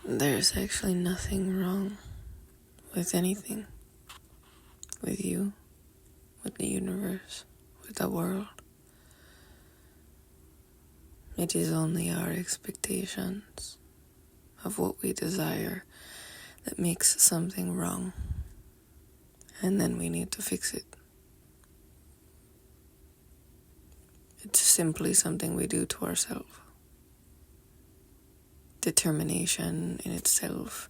There's actually nothing wrong with anything. With you, with the universe, with the world. It is only our expectations of what we desire that makes something wrong. And then we need to fix it. It's simply something we do to ourselves. Determination in itself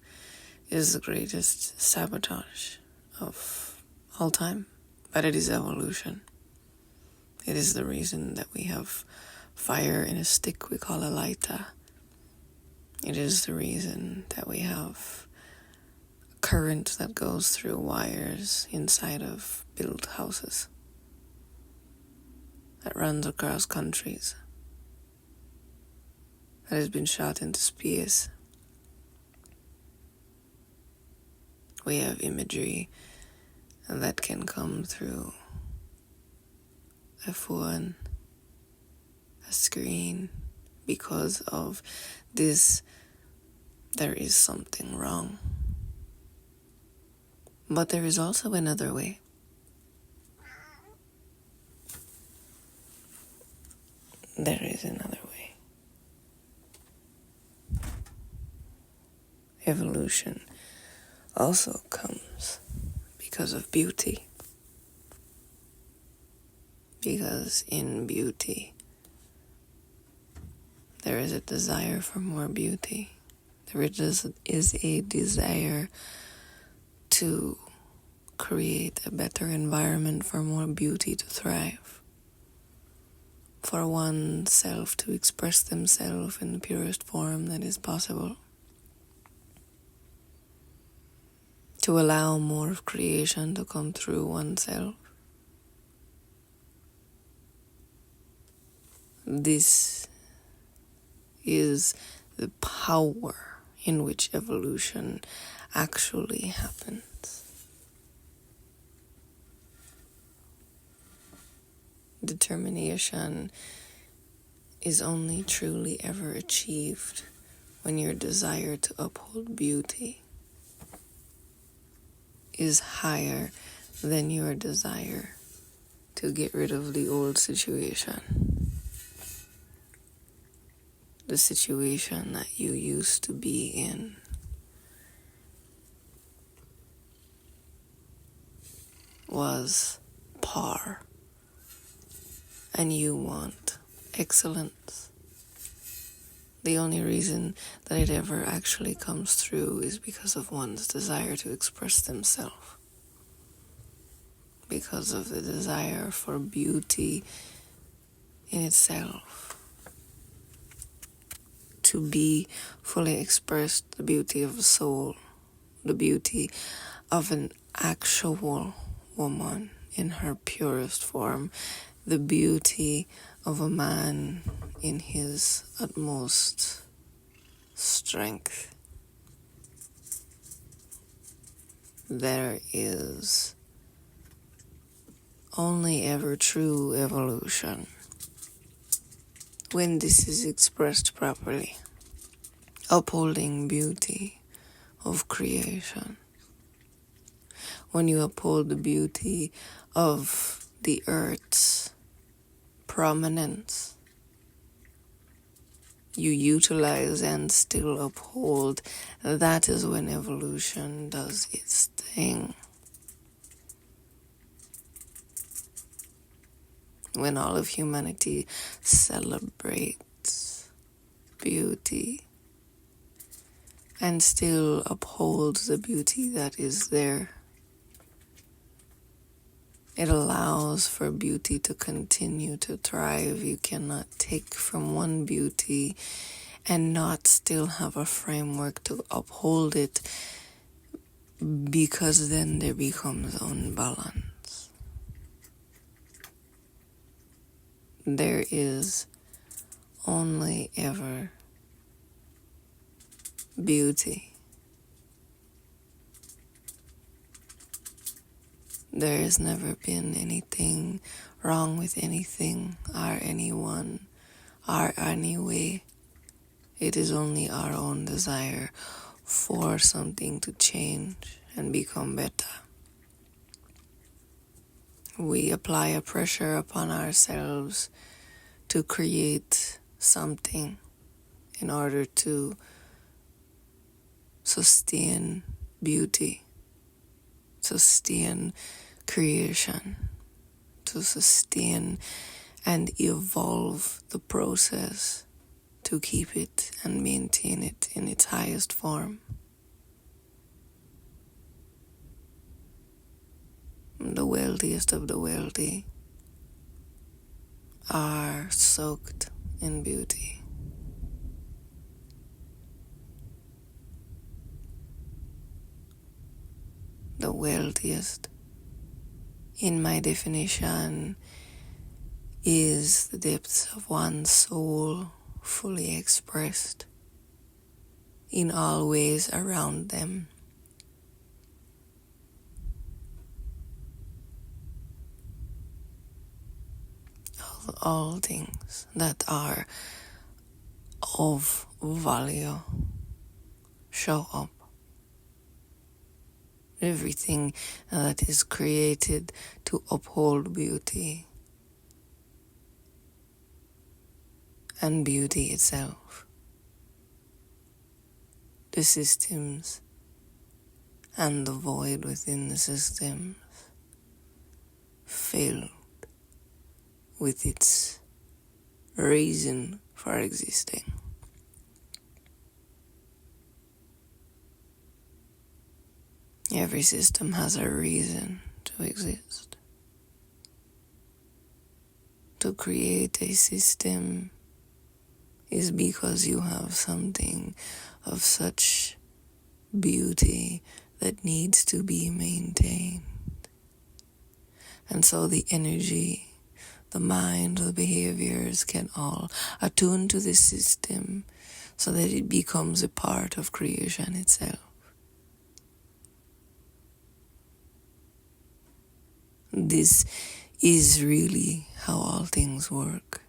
is the greatest sabotage of all time, but it is evolution. It is the reason that we have fire in a stick we call a lighter. It is the reason that we have current that goes through wires inside of built houses that runs across countries, that has been shot into space. We have imagery that can come through a phone, a screen. Because of this, there is something wrong. But there is also another way. There is another way. Evolution also comes because of beauty. Because in beauty, there is a desire for more beauty. There is a desire to create a better environment for more beauty to thrive. For oneself to express themselves in the purest form that is possible. To allow more of creation to come through oneself. This is the power in which evolution actually happens. Determination is only truly ever achieved when your desire to uphold beauty is higher than your desire to get rid of the old situation. The situation that you used to be in. Was par. And you want excellence. The only reason that it ever actually comes through is because of one's desire to express themselves. Because of the desire for beauty in itself. To be fully expressed, the beauty of the soul, the beauty of an actual woman in her purest form, the beauty of a man in his utmost strength. There is only ever true evolution when this is expressed properly, upholding beauty of creation. When you uphold the beauty of the earth's prominence, you utilize and still uphold. That is when evolution does its thing. When all of humanity celebrates beauty and still upholds the beauty that is there. It allows for beauty to continue to thrive. You cannot take from one beauty and not still have a framework to uphold it, because then there becomes unbalance. There is only ever beauty. There has never been anything wrong with anything or anyone or any way. It is only our own desire for something to change and become better. We apply a pressure upon ourselves to create something in order to sustain beauty, sustain creation, to sustain and evolve the process to keep it and maintain it in its highest form. The wealthiest of the wealthy are soaked in beauty. The wealthiest, in my definition, is the depths of one's soul fully expressed in all ways around them. All things that are of value show up. Everything that is created to uphold beauty and beauty itself. The systems and the void within the systems filled with its reason for existing. Every system has a reason to exist. To create a system is because you have something of such beauty that needs to be maintained. And so the energy, the mind, the behaviors can all attune to this system so that it becomes a part of creation itself. This is really how all things work.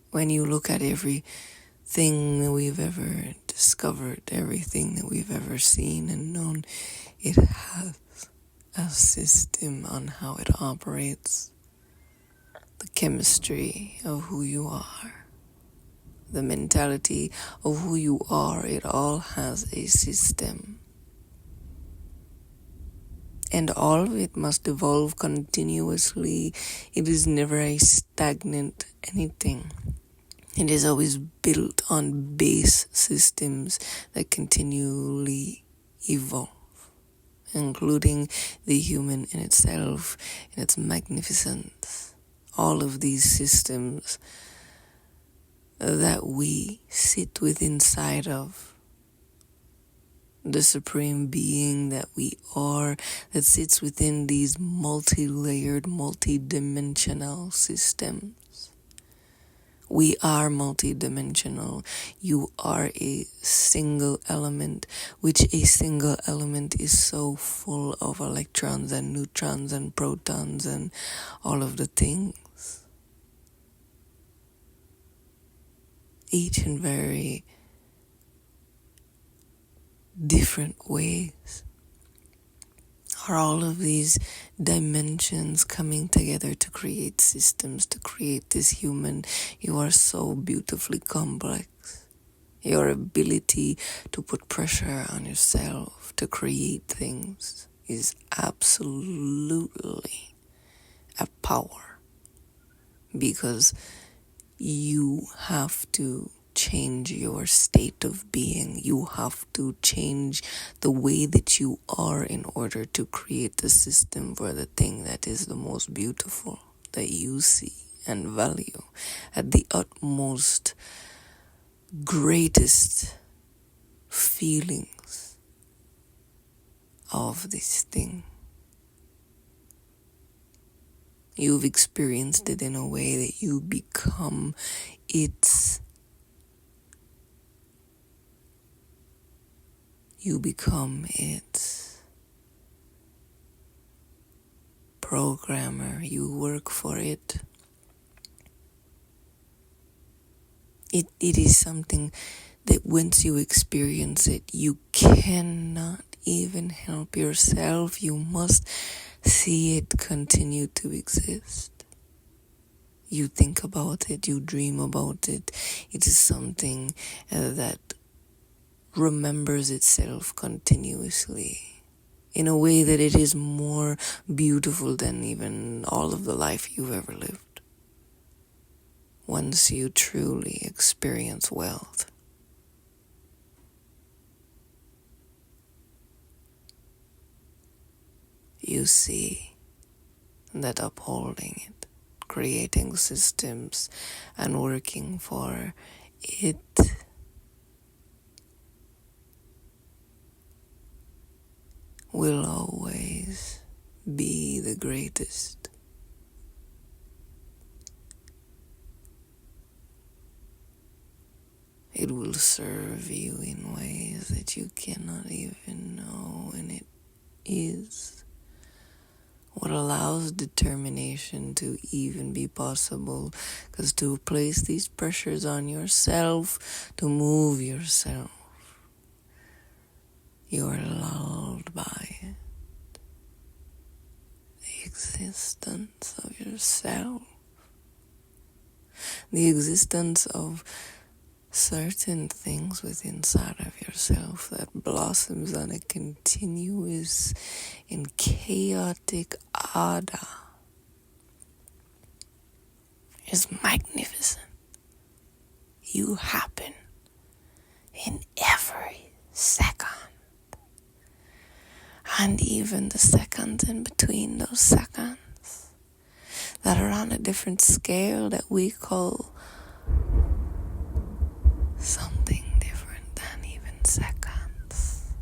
When you look at everything that we've ever discovered, everything that we've ever seen and known, it has a system on how it operates. The chemistry of who you are, the mentality of who you are, it all has a system. And all of it must evolve continuously. It is never a stagnant anything. It is always built on base systems that continually evolve, including the human in itself, in its magnificence. All of these systems that we sit within inside of, the supreme being that we are, that sits within these multi-layered, multi-dimensional systems. We are multi-dimensional. You are a single element, which a single element is so full of electrons and neutrons and protons and all of the things. Each in very different ways are all of these dimensions coming together to create systems, to create this human. You are so beautifully complex. Your ability to put pressure on yourself to create things is absolutely a power, because you have to change your state of being. You have to change the way that you are in order to create the system for the thing that is the most beautiful, that you see and value at the utmost greatest feelings of this thing. You've experienced it in a way that you become its programmer. You work for it. It is something that once you experience it, you cannot even help yourself. You must see it continue to exist. You think about it, you dream about it. It is something that remembers itself continuously in a way that it is more beautiful than even all of the life you've ever lived. Once you truly experience wealth, you see that upholding it, creating systems and working for it will always be the greatest. It will serve you in ways that you cannot even know, and it is what allows determination to even be possible, because to place these pressures on yourself, to move yourself, you are lulled by it. The existence of yourself, the existence of certain things within inside of yourself that blossoms on a continuous and chaotic order is magnificent. You happen in every second, and even the seconds in between those seconds that are on a different scale that we call something different than even seconds.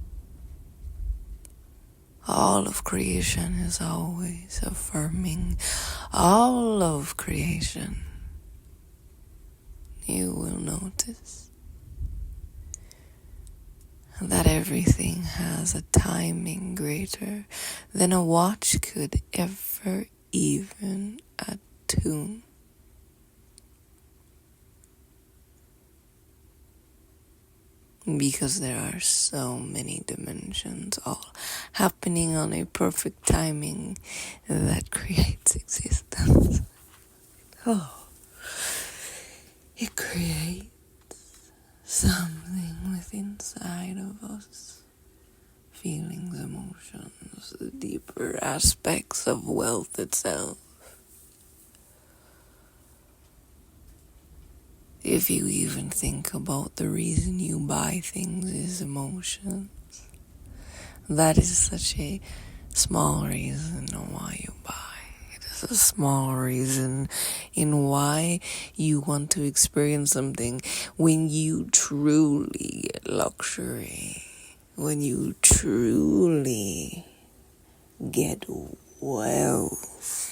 All of creation is always affirming. All of creation, you will notice that everything has a timing greater than a watch could ever even attune. Because there are so many dimensions all happening on a perfect timing that creates existence. Oh, it creates something within inside of us. Feelings, emotions, the deeper aspects of wealth itself. If you even think about the reason you buy things is emotions, that is such a small reason why you buy. It is a small reason in why you want to experience something. When you truly get luxury, when you truly get wealth,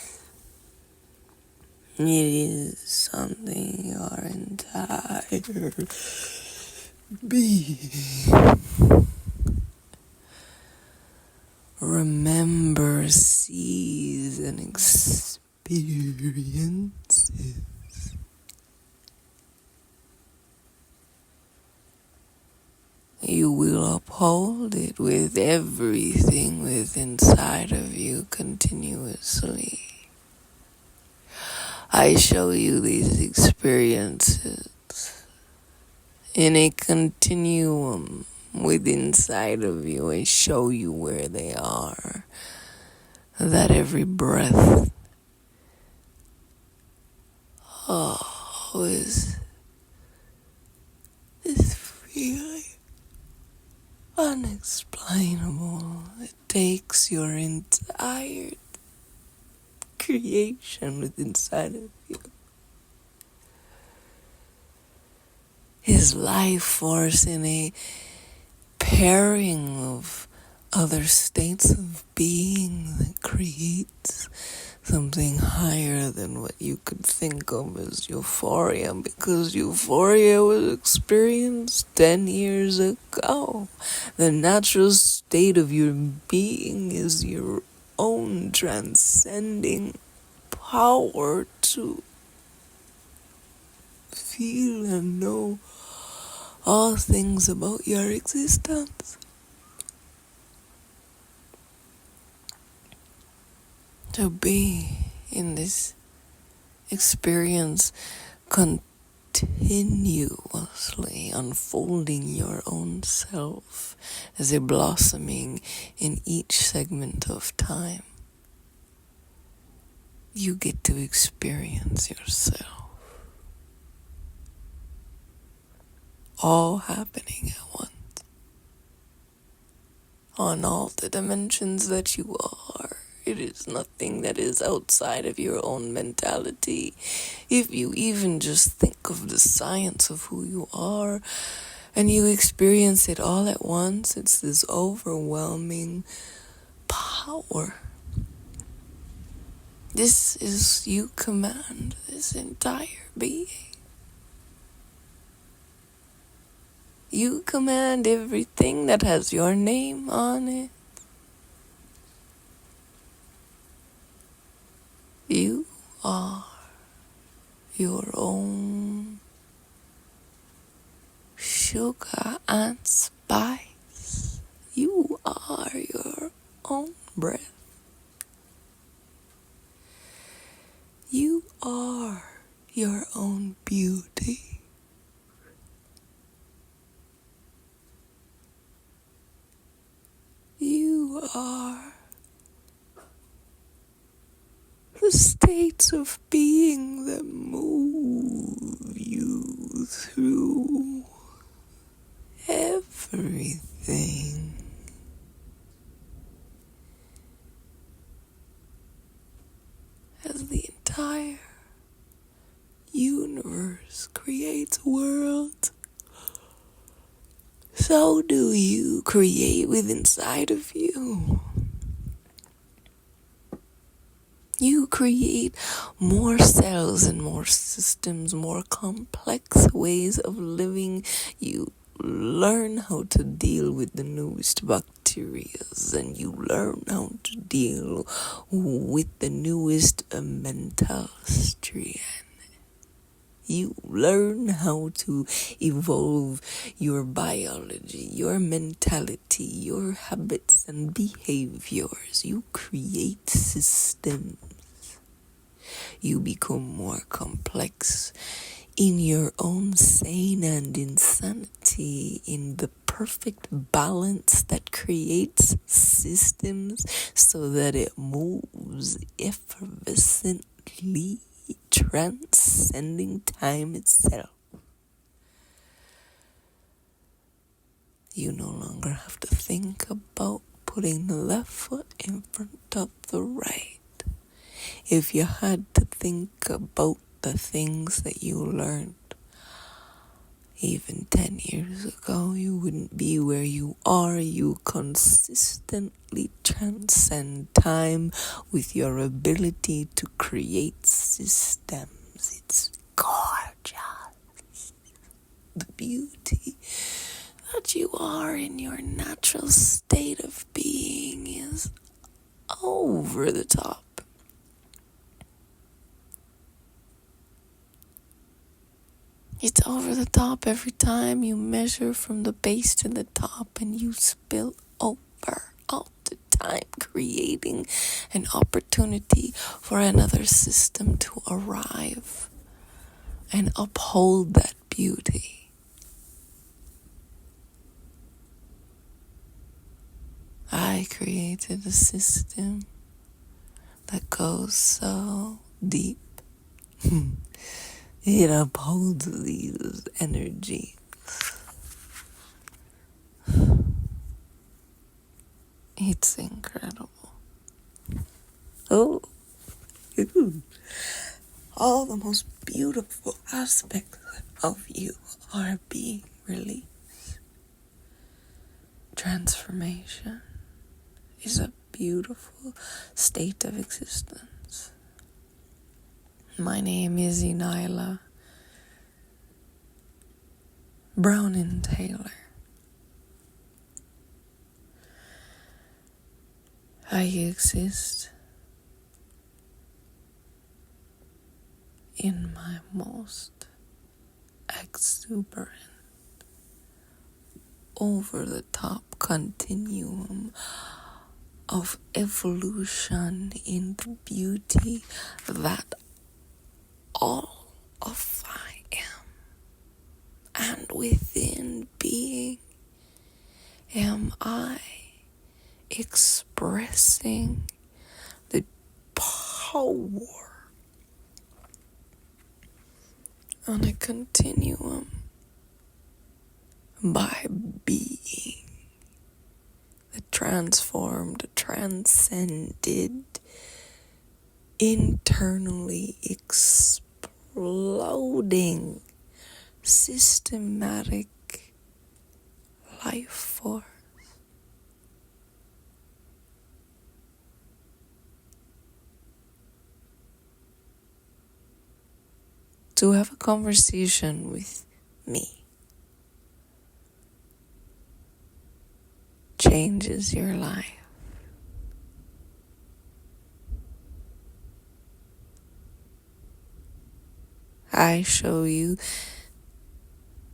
it is something your entire being remembers, sees, and experiences. You will uphold it with everything within inside of you continuously. I show you these experiences in a continuum within inside of you. I show you where they are. That every breath is this feeling unexplainable. It takes your entire creation within inside of you. His life force in a pairing of other states of being that creates something higher than what you could think of as euphoria, because euphoria was experienced 10 years ago. The natural state of your being is your own transcending power to feel and know all things about your existence. To be in this experience continuously unfolding your own self as a blossoming in each segment of time. You get to experience yourself. All happening at once. On all the dimensions that you are. It is nothing that is outside of your own mentality. If you even just think of the science of who you are and you experience it all at once, it's this overwhelming power. This is you command this entire being. You command everything that has your name on it. You are your own sugar and spice. You are your own breath. You are your own beauty. You are the states of being that move you through everything. As the entire universe creates worlds, so do you create within inside of you. You create more cells and more systems, more complex ways of living. You learn how to deal with the newest bacteria, and you learn how to deal with the newest mental strain. You learn how to evolve your biology, your mentality, your habits and behaviors. You create systems. You become more complex in your own sane and insanity, in the perfect balance that creates systems so that it moves effervescently, transcending time itself. You no longer have to think about putting the left foot in front of the right. If you had to think about the things that you learned even 10 years ago, you wouldn't be where you are. You consistently transcend time with your ability to create systems. It's gorgeous. The beauty that you are in your natural state of being is over the top. It's over the top every time you measure from the base to the top, and you spill over all the time, creating an opportunity for another system to arrive and uphold that beauty. I created a system that goes so deep. It upholds these energies. It's incredible. Oh, all the most beautiful aspects of you are being released. Transformation is a beautiful state of existence. My name is ENYELAH Taylor. I exist in my most exuberant, over the top continuum of evolution in the beauty that all of I am, and within being am I expressing the power on a continuum by being the transformed, transcended, internally exploding, systematic life force. To have a conversation with me changes your life. I show you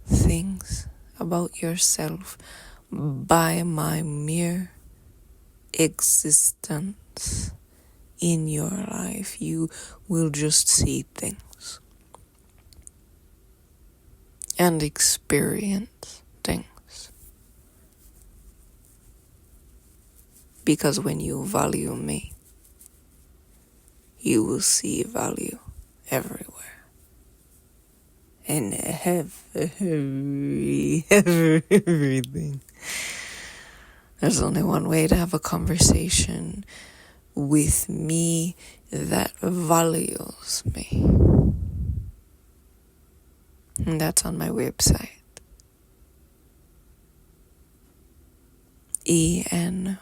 things about yourself by my mere existence in your life. You will just see things and experience things. Because when you value me, you will see value everywhere. And everything. There's only one way to have a conversation with me that values me. And that's on my website. ENYELAH.com.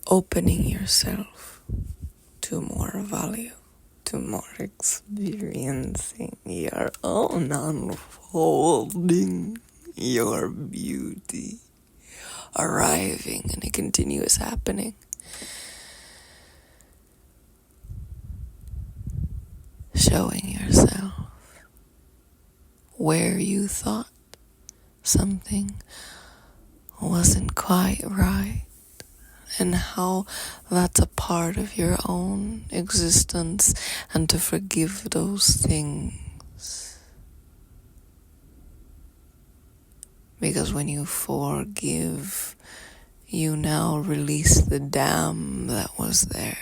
Opening yourself to more value, to more experiencing your own unfolding, your beauty, arriving in a continuous happening. Showing yourself where you thought something wasn't quite right, and how that's a part of your own existence, and to forgive those things. Because when you forgive, you now release the dam that was there.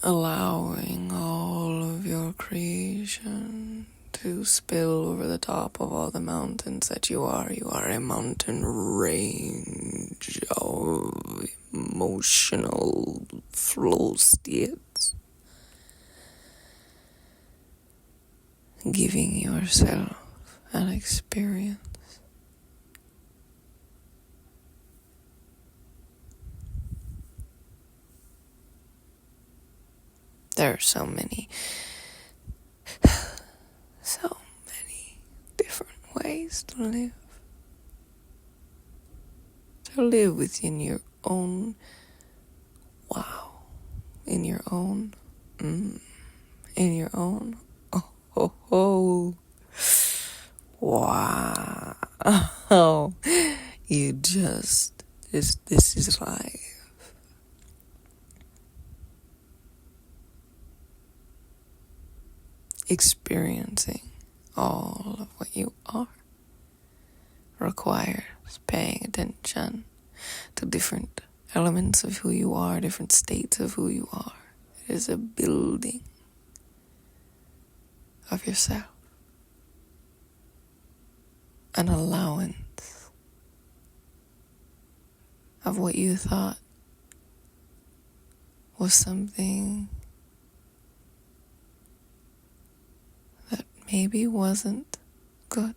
Allowing all of your creation to spill over the top of all the mountains that you are. You are a mountain range of emotional flow states. Giving yourself an experience. There are so many different ways to live. To live within your own wow, in your own in your own wow. You just this is life. Experiencing all of what you are requires paying attention to different elements of who you are, different states of who you are. It is a building of yourself, an allowance of what you thought was something that maybe wasn't good.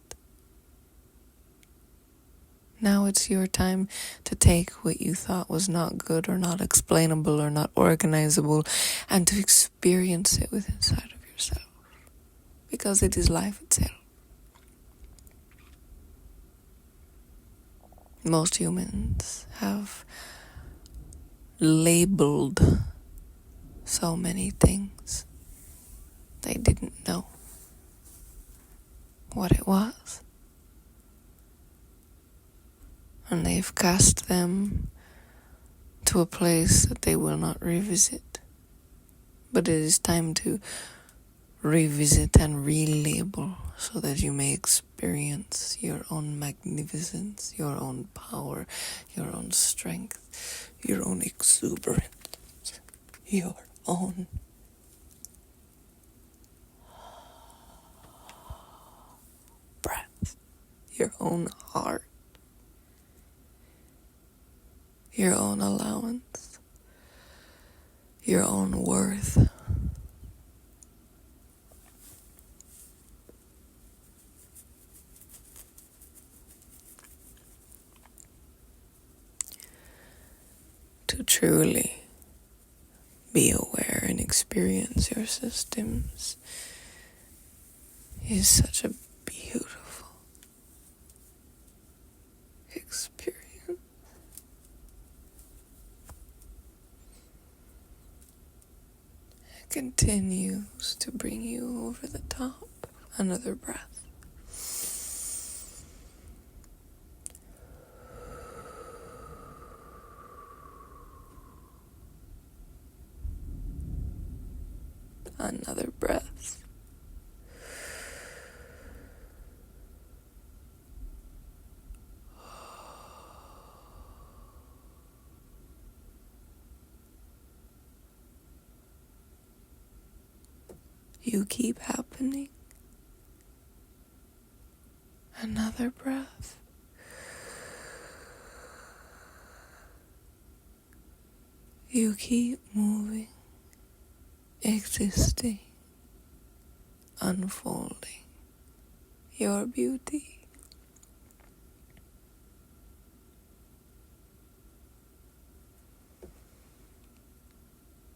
Now it's your time to take what you thought was not good or not explainable or not organizable and to experience it with inside of yourself. Because it is life itself. Most humans have labeled so many things they didn't know what it was. And they've cast them to a place that they will not revisit. But it is time to revisit and relabel so that you may experience your own magnificence, your own power, your own strength, your own exuberance, your own breath, your own heart, your own allowance, your own worth. To truly be aware and experience your systems is such a beautiful experience. It continues to bring you over the top. Another breath. Another breath. You keep happening. Another breath. You keep moving, existing, unfolding your beauty.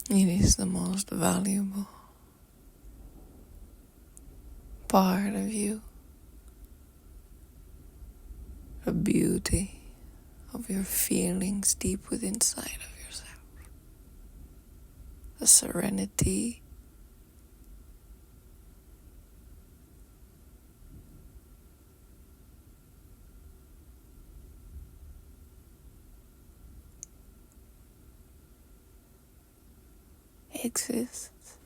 It is the most valuable part of you. The beauty of your feelings deep within inside of yourself. The serenity. Exists.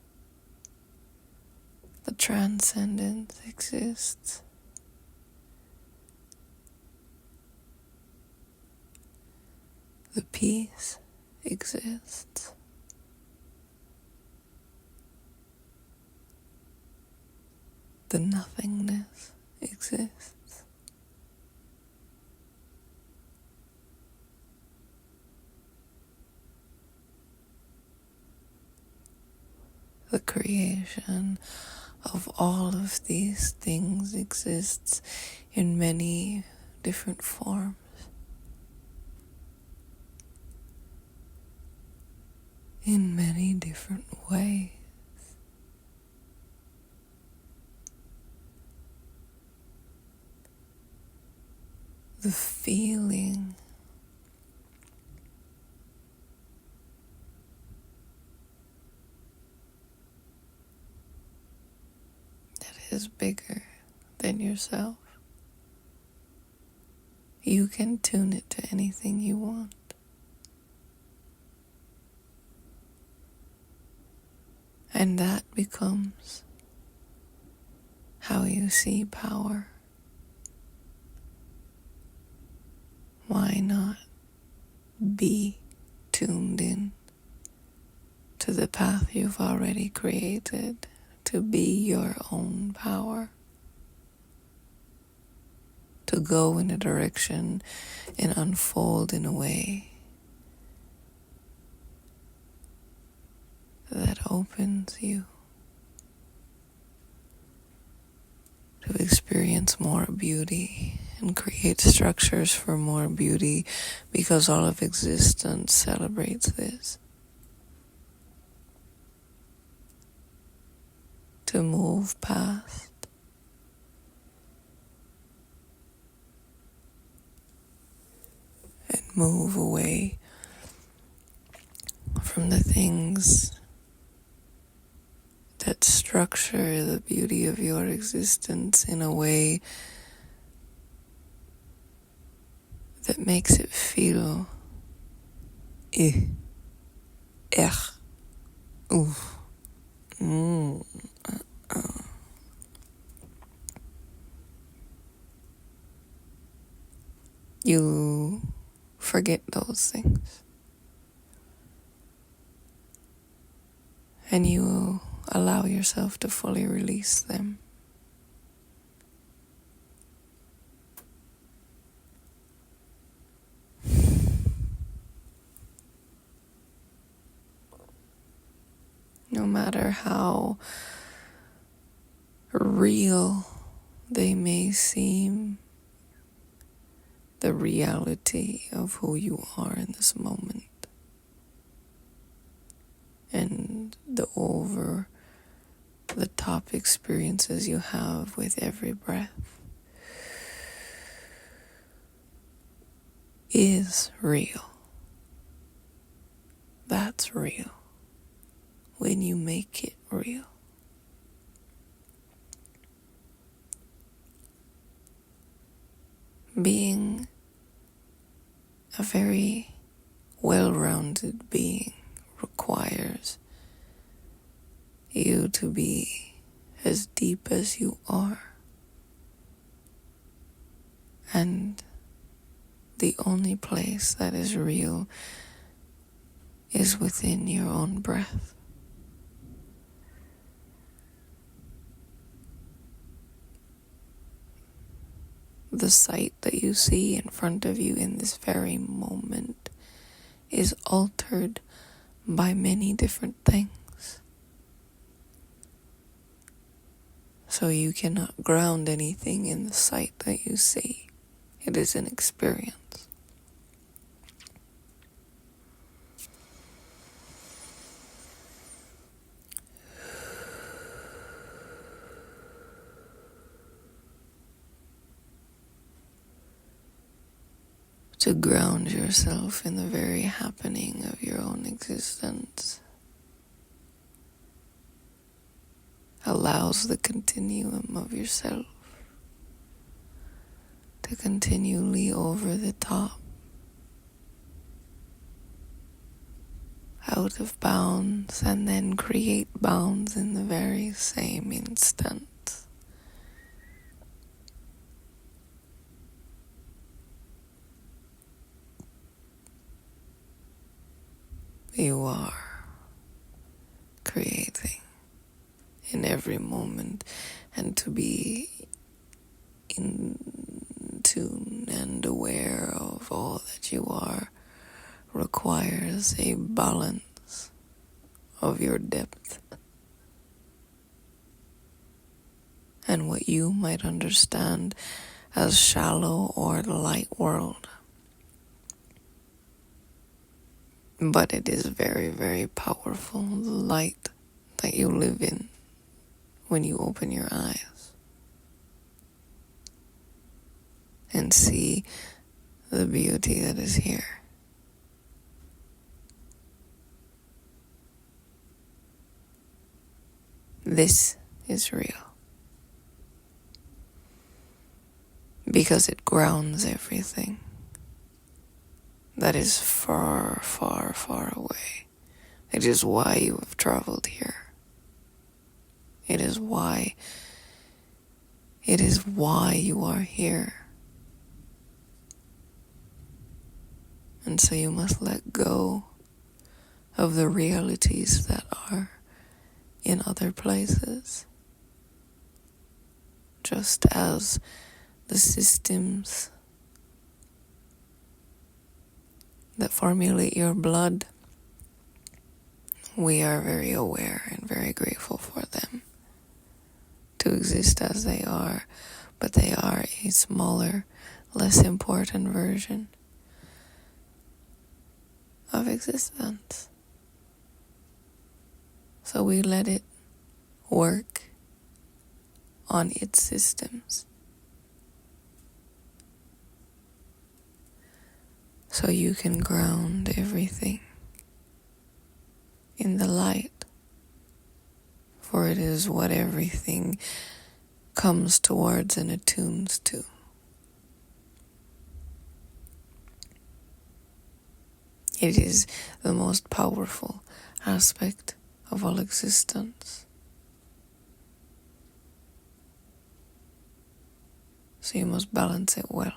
The transcendence exists. The peace exists. The nothingness exists. The creation of all of these things exists in many different forms. In many different ways. The feeling that is bigger than yourself. You can tune it to anything you want. And that becomes how you see power. Why not be tuned in to the path you've already created to be your own power? To go in a direction and unfold in a way that opens you to experience more beauty and create structures for more beauty, because all of existence celebrates this. To move past and move away from the things that structure the beauty of your existence in a way that makes it feel oof. You forget those things, and you allow yourself to fully release them. No matter how real they may seem, the reality of who you are in this moment and the over the top experiences you have with every breath is real. That's real when you make it real. Being a very well-rounded being requires you to be as deep as you are. And the only place that is real is within your own breath. The sight that you see in front of you in this very moment is altered by many different things. So you cannot ground anything in the sight that you see. It is an experience. To ground yourself in the very happening of your own existence allows the continuum of yourself to continually over the top, out of bounds, and then create bounds in the very same instant. You are creating in every moment, and to be in tune and aware of all that you are requires a balance of your depth and what you might understand as shallow or the light world. But it is very, very powerful, the light that you live in when you open your eyes and see the beauty that is here. This is real because it grounds everything that is far, far, far away. It is why you have traveled here. It is why you are here. And so you must let go of the realities that are in other places. Just as the systems that formulate your blood, we are very aware and very grateful for them to exist as they are, but they are a smaller, less important version of existence. So we let it work on its systems. so you can ground everything in the light, for it is what everything comes towards and attunes to. It is the most powerful aspect of all existence. So you must balance it well.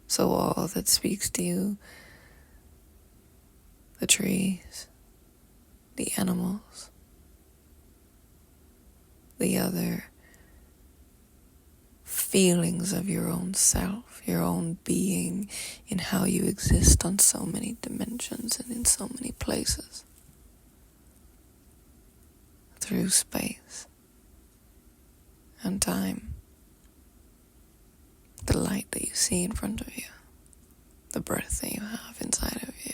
So all that speaks to you, the trees, the animals, the other feelings of your own self, your own being, in how you exist on so many dimensions and in so many places, through space and time, the light that you see in front of you, the breath that you have inside of you.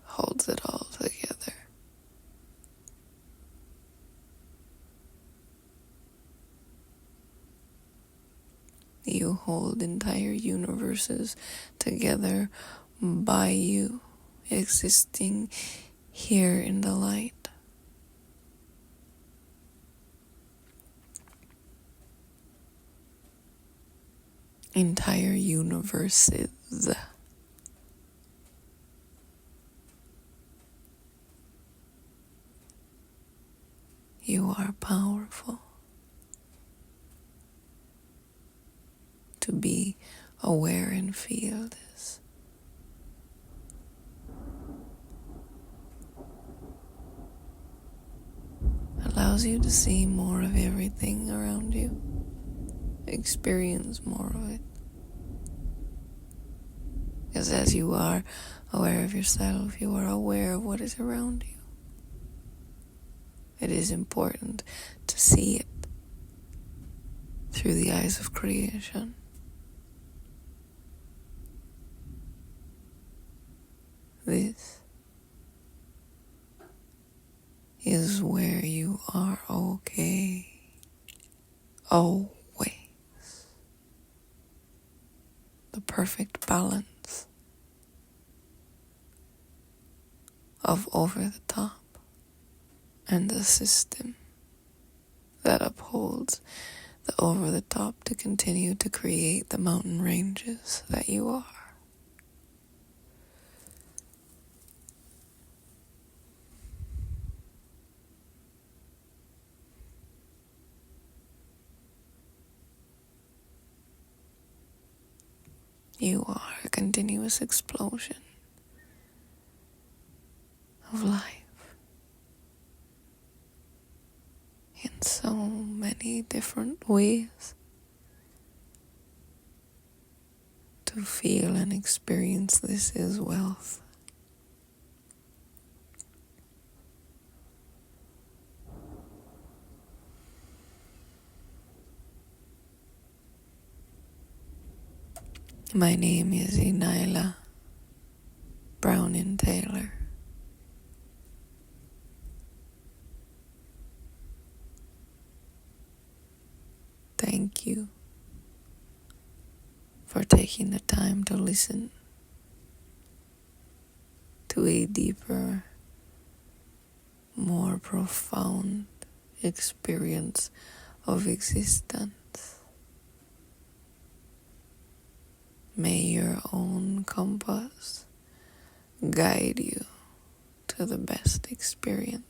Holds it all together. You hold entire universes together by you existing here in the light. Entire universes. You are powerful. To be aware and feel this. Allows you to see more of everything around you. Experience more of it. Because as you are aware of yourself, you are aware of what is around you. It is important to see it through the eyes of creation. This is where you are okay. Always. The perfect balance of over the top and the system that upholds the over the top to continue to create the mountain ranges that you are. You are a continuous explosion of life in so many different ways. To feel and experience this is wealth. My name is ENYELAH Taylor. Thank you for taking the time to listen to a deeper, more profound experience of existence. May your own compass guide you to the best experience.